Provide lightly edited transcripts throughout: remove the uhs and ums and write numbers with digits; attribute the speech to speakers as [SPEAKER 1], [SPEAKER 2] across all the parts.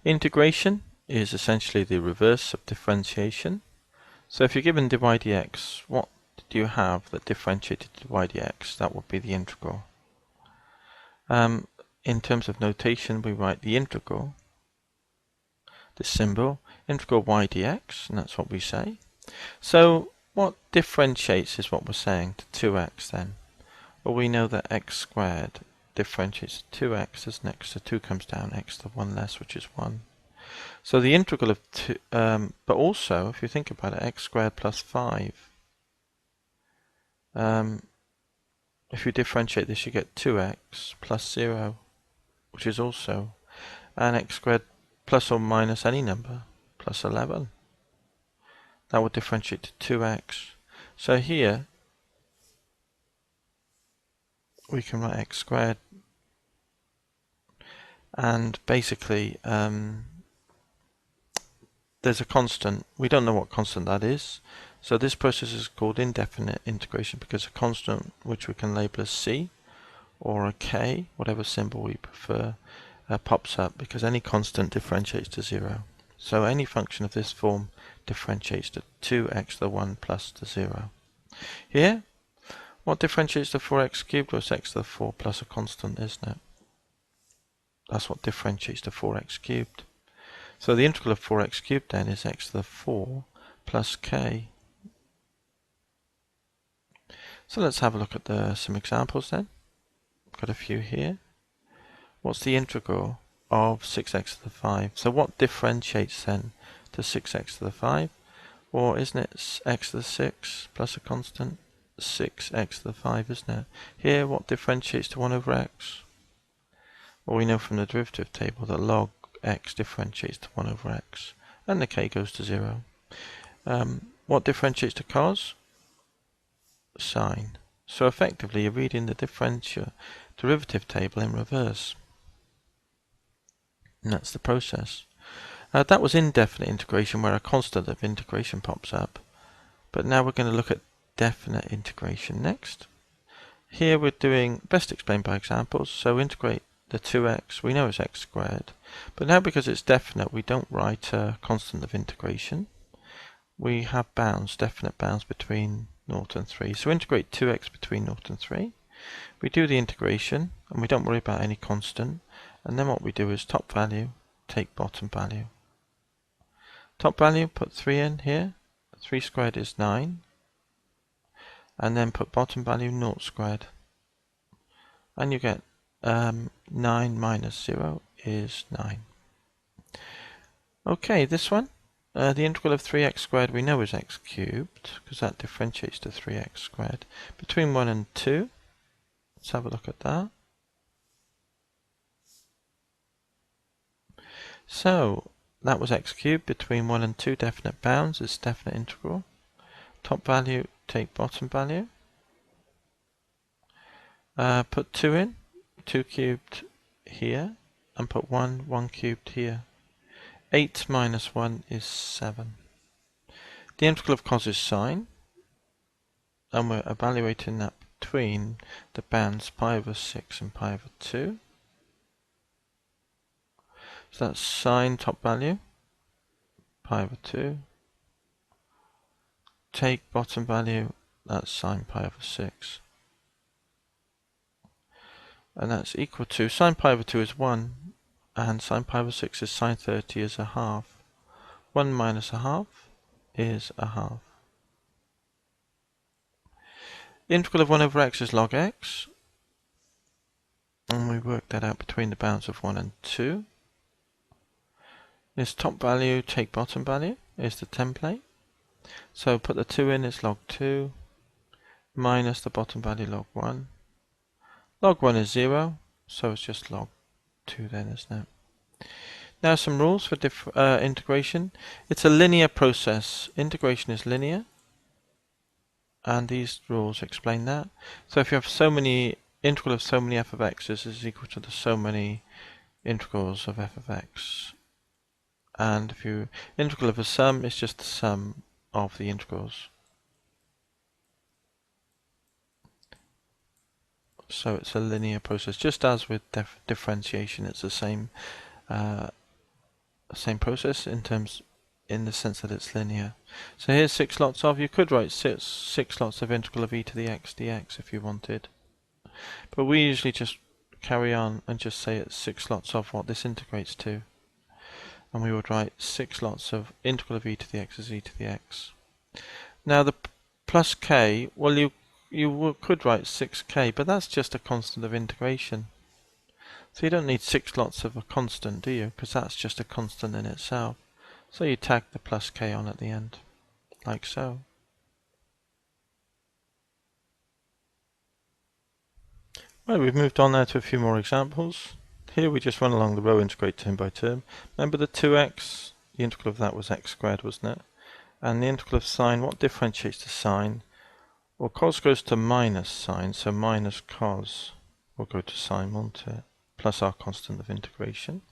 [SPEAKER 1] Integration is essentially the reverse of differentiation. So if you're given dy dx, what do you have that differentiated dy dx? That would be the integral. In terms of notation, we write the integral, this symbol, integral y dx, and that's what we say. So what differentiates is what we're saying to 2x then. Well, we know that x squared differentiates to 2x as next to 2 comes down, x to the 1 less, which is 1. So the integral of 2, but also, if you think about it, x squared plus 5. If you differentiate this, you get 2x plus 0, which is also, and x squared plus or minus any number, plus 11. That would differentiate to 2x. So here, we can write x squared, and basically, there's a constant. We don't know what constant that is. So this process is called indefinite integration because a constant, which we can label as c or a k, whatever symbol we prefer, pops up because any constant differentiates to 0. So any function of this form differentiates to 2x to the 1 plus the 0. Here, what differentiates to 4x cubed? Well, it's x to the 4 plus a constant, isn't it? That's what differentiates to 4x cubed. So the integral of 4x cubed then is x to the 4 plus k. So let's have a look at some examples then. Got a few here. What's the integral of 6x to the 5? So what differentiates then to 6x to the 5? Or isn't it x to the 6 plus a constant? 6x to the 5, isn't it? Here, what differentiates to 1 over x? Well, we know from the derivative table that log x differentiates to 1 over x, and the k goes to 0. What differentiates to cos? Sine. So effectively, you're reading the differential derivative table in reverse. And that's the process. That was indefinite integration, where a constant of integration pops up. But now we're going to look at definite integration next. Here we're doing best explained by examples. So integrate the 2x, we know it's x squared. But now because it's definite, we don't write a constant of integration. We have bounds, definite bounds between 0 and 3. So integrate 2x between 0 and 3. We do the integration, and we don't worry about any constant. And then what we do is top value, take bottom value. Top value, put 3 in here. 3 squared is 9. And then put bottom value 0 squared. And you get 9 minus 0 is 9. Okay, this one. The integral of 3x squared we know is x cubed, because that differentiates to 3x squared. Between 1 and 2, let's have a look at that. So, that was x cubed between 1 and 2, definite bounds, it's definite integral. Top value, take bottom value. Put 2 in, 2 cubed here, and put 1 cubed here. 8 minus 1 is 7. The integral of cos is sine, and we're evaluating that between the bounds pi over 6 and pi over 2. So that's sine top value, pi over 2. Take bottom value, that's sine pi over 6. And that's equal to, sine pi over 2 is 1, and sine pi over 6 is sine 30 is a half. 1 minus a half is a half. The integral of 1 over x is log x, and we work that out between the bounds of 1 and 2. This top value, take bottom value, is the template. So put the 2 in, it's log 2, minus the bottom value log 1. Log 1 is 0, so it's just log 2 then, isn't it? Now some rules for integration. It's a linear process. Integration is linear, and these rules explain that. So if you have so many, integral of so many f of x's is equal to the so many integrals of f of x. And if you integral of a sum is just the sum of the integrals. So it's a linear process, just as with differentiation, it's the same same process in the sense that it's linear. So here's 6 lots of, you could write 6 lots of integral of e to the x dx if you wanted. But we usually just carry on and just say it's 6 lots of what this integrates to. And we would write 6 lots of integral of e to the x is e to the x. Now the plus k, well you could write 6k, but that's just a constant of integration. So you don't need 6 lots of a constant, do you? Because that's just a constant in itself. So you tag the plus k on at the end, like so. Right, we've moved on now to a few more examples. Here we just run along the row, integrate term by term. Remember the 2x, the integral of that was x squared, wasn't it? And the integral of sine, what differentiates to sine? Well, cos goes to minus sine, so minus cos will go to sine, won't it? Plus our constant of integration.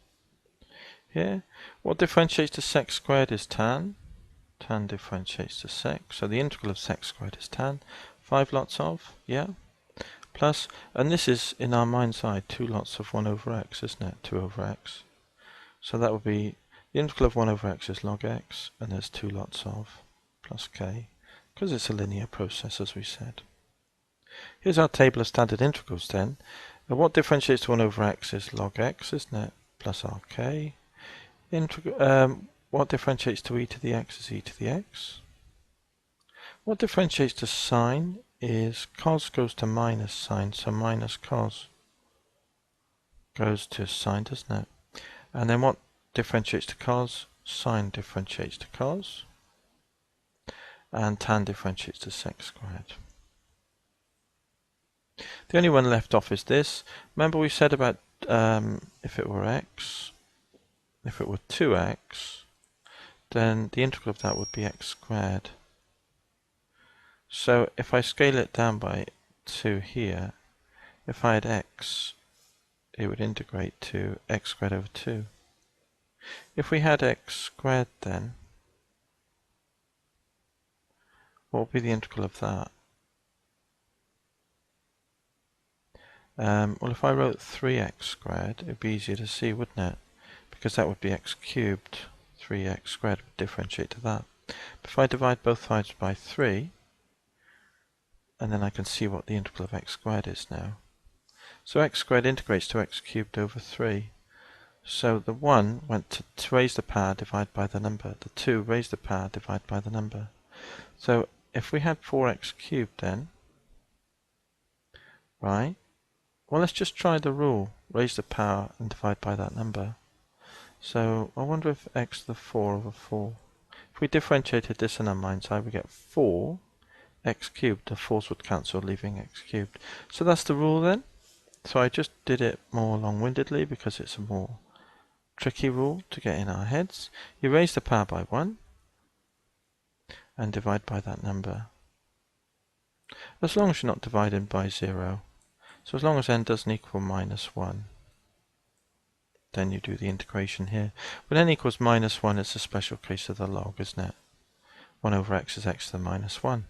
[SPEAKER 1] Here, what differentiates to sec squared is tan. Tan differentiates to sec, so the integral of sec squared is tan. 5 lots of, yeah. Plus, and this is in our mind's eye 2 lots of 1 over x, isn't it? 2 over x. So that would be the integral of 1 over x is log x, and there's 2 lots of plus k, because it's a linear process as we said. Here's our table of standard integrals then. And what differentiates to 1 over x is log x, isn't it? Plus rk. What differentiates to e to the x is e to the x. What differentiates to sine is cos goes to minus sine, so minus cos goes to sine, doesn't it? And then what differentiates to cos? Sine differentiates to cos. And tan differentiates to sec squared. The only one left off is this. Remember we said about if it were x, if it were 2x, then the integral of that would be x squared. So if I scale it down by 2 here, if I had x, it would integrate to x squared over 2. If we had x squared then, what would be the integral of that? Well, if I wrote 3x squared, it would be easier to see, wouldn't it? Because that would be x cubed. 3x squared would differentiate to that. But if I divide both sides by 3, and then I can see what the integral of x squared is now. So x squared integrates to x cubed over 3. So the 1 went to raise the power divided by the number. The 2 raised the power divided by the number. So if we had 4x cubed then, right? Well, let's just try the rule. Raise the power and divide by that number. So I wonder if x to the 4 over 4. If we differentiated this in our mind's eye, we get 4 x cubed. The 4's would cancel, leaving x cubed. So that's the rule then. So I just did it more long-windedly because it's a more tricky rule to get in our heads. You raise the power by 1 and divide by that number. As long as you're not dividing by 0. So as long as n doesn't equal minus 1, then you do the integration here. When n equals minus 1, it's a special case of the log, isn't it? 1 over x is x to the minus 1.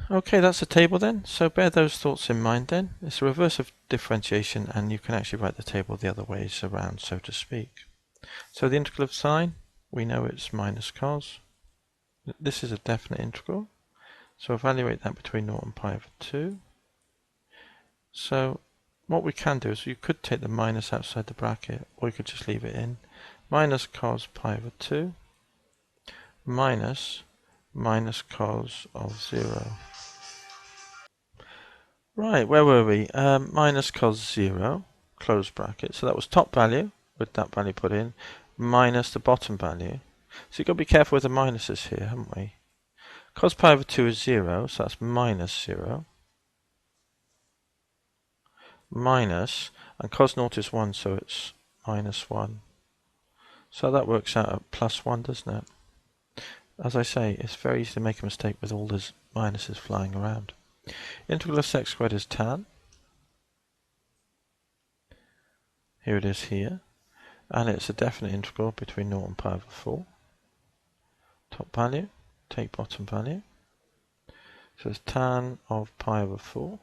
[SPEAKER 1] Okay, that's the table then. So bear those thoughts in mind then. It's a reverse of differentiation, and you can actually write the table the other ways around, so to speak. So the integral of sine, we know it's minus cos. This is a definite integral. So evaluate that between 0 and pi over 2. So what we can do is you could take the minus outside the bracket, or you could just leave it in. Minus cos pi over 2 minus cos of 0. Right, where were we? Minus cos 0, close bracket. So that was top value, with that value put in, minus the bottom value. So you've got to be careful with the minuses here, haven't we? Cos pi over 2 is 0, so that's minus 0. Minus, and cos naught is 1, so it's minus 1. So that works out at plus 1, doesn't it? As I say, it's very easy to make a mistake with all those minuses flying around. Integral of sec squared is tan. Here it is here. And it's a definite integral between 0 and pi over 4. Top value, take bottom value. So it's tan of pi over 4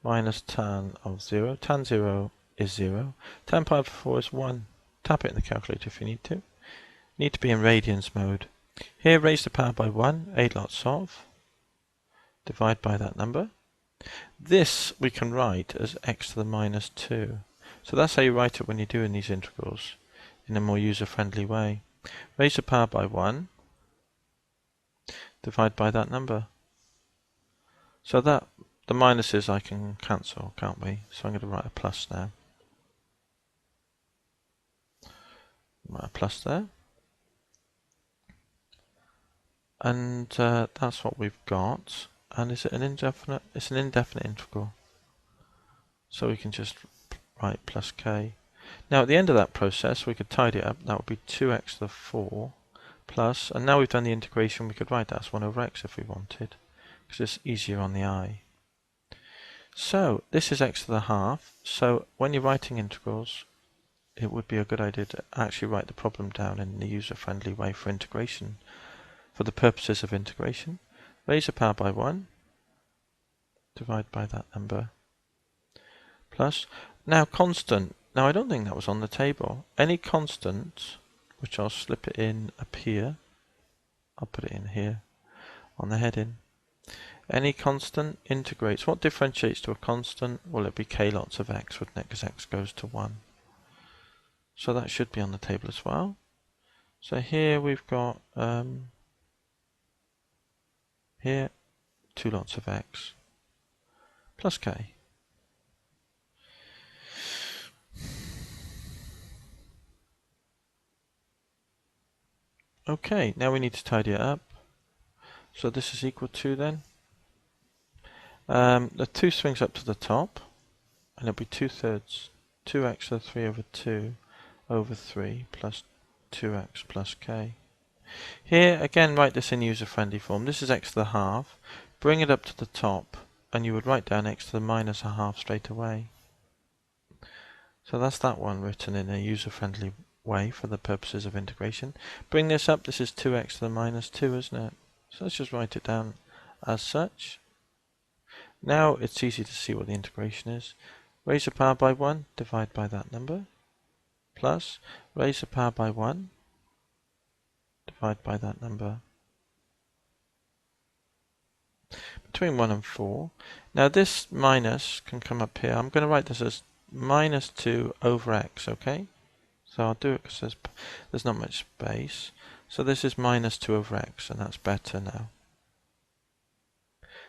[SPEAKER 1] minus tan of 0. Tan 0 is 0. Tan pi over 4 is 1. Tap it in the calculator if you need to. Need to be in radians mode. Here, raise the power by 1, 8 lots of. Divide by that number. This we can write as x to the minus 2. So that's how you write it when you're doing these integrals in a more user-friendly way. Raise the power by 1. Divide by that number. So that the minuses I can cancel, can't we? So I'm going to write a plus now. Write a plus there. And that's what we've got. And is it an indefinite? It's an indefinite integral. So we can just write plus k. Now at the end of that process we could tidy it up. That would be 2x to the 4 plus, and now we've done the integration we could write that as 1 over x if we wanted, because it's easier on the eye. So this is x to the half, so when you're writing integrals it would be a good idea to actually write the problem down in the user-friendly way for integration, for the purposes of integration. Raise the power by 1, divide by that number, plus, now constant, now I don't think that was on the table, any constant, which I'll slip it in up here, I'll put it in here, on the heading. Any constant integrates. What differentiates to a constant? Well, it'd be k lots of x, wouldn't it? Because x goes to 1. So that should be on the table as well. So here we've got, here, 2 lots of x plus k. Okay, now we need to tidy it up. So this is equal to then. The 2 swings up to the top, and it'll be 2/3, 2x to the 3 over 2 over 3 plus 2x plus k. Here, again, write this in user-friendly form. This is x to the half. Bring it up to the top, and you would write down x to the minus a half straight away. So that's that one written in a user-friendly way for the purposes of integration. Bring this up, this is 2x to the minus 2, isn't it? So let's just write it down as such. Now it's easy to see what the integration is. Raise the power by 1, divide by that number, plus raise the power by 1, divide by that number. Between 1 and 4. Now this minus can come up here. I'm going to write this as minus 2 over x, okay? So I'll do it because there's not much space. So this is minus 2 over x, and that's better now.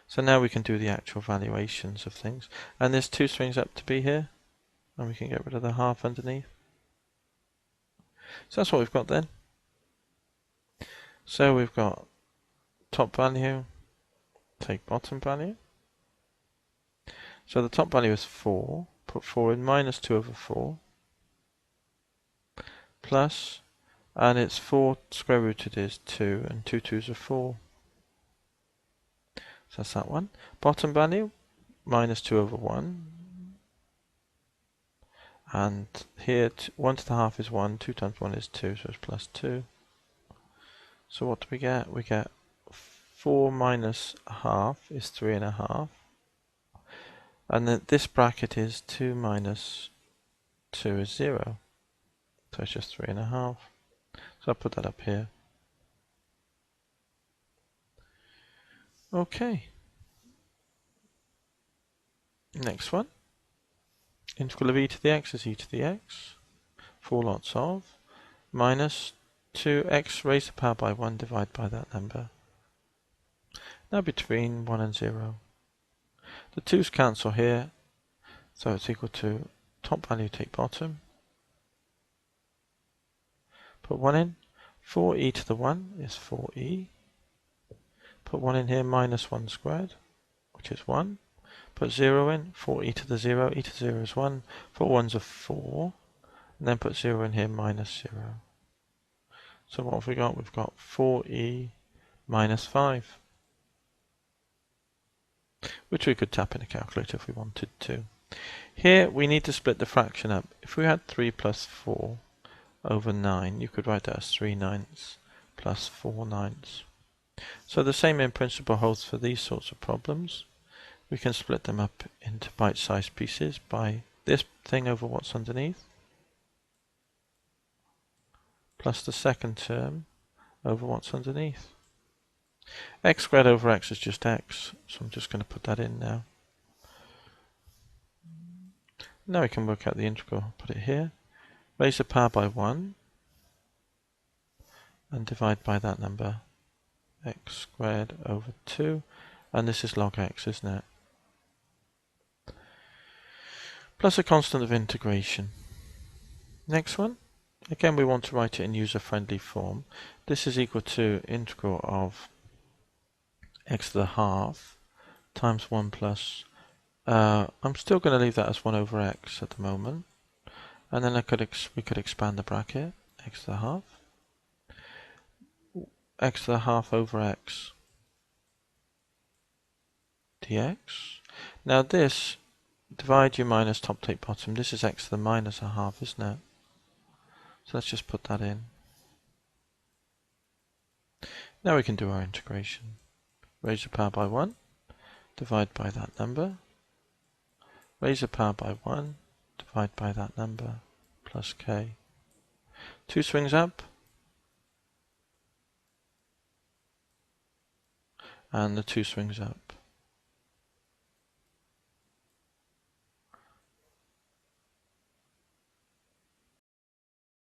[SPEAKER 1] So now we can do the actual valuations of things. And this 2 swings up to be here, and we can get rid of the half underneath. So that's what we've got then. So we've got top value, take bottom value. So the top value is 4, put 4 in, minus 2 over 4, plus, and it's 4 square rooted is 2, and 2 2s are 4. So that's that one. Bottom value, minus 2 over 1. And here, 1 to the half is 1, 2 times 1 is 2, so it's plus 2. So what do we get? We get 4 minus a half is 3.5. And then this bracket is 2 minus 2 is 0. So it's just 3.5. So I'll put that up here. Okay. Next one. Integral of e to the x is e to the x. 4 lots of. Minus 2x raised to the power by 1 divided by that number. Now between 1 and 0. The 2's cancel here. So it's equal to top value take bottom. Put 1 in. 4e to the 1 is 4e. Put 1 in here, minus 1 squared, which is 1. Put 0 in, 4e to the 0, e to the 0 is 1. 4 1s are 4. And then put 0 in here, minus 0. So what have we got? We've got 4e minus 5. Which we could tap in a calculator if we wanted to. Here we need to split the fraction up. If we had 3 plus 4 over 9, you could write that as 3/9 plus 4/9. So the same in principle holds for these sorts of problems. We can split them up into bite-sized pieces by this thing over what's underneath. plus the second term over what's underneath. X squared over x is just x, so I'm just going to put that in now. Now we can work out the integral. Put it here. Raise the power by 1 and divide by that number. X squared over 2, and this is log x, isn't it? Plus a constant of integration. Next one. Again, we want to write it in user-friendly form. This is equal to integral of x to the half times 1 plus, I'm still going to leave that as 1 over x at the moment, and then we could expand the bracket, x to the half over x dx. Now this, divide you minus top take bottom, this is x to the minus a half, isn't it? So let's just put that in. Now we can do our integration. Raise the power by 1, divide by that number. Raise the power by 1, divide by that number, plus k. 2 swings up, and the 2 swings up.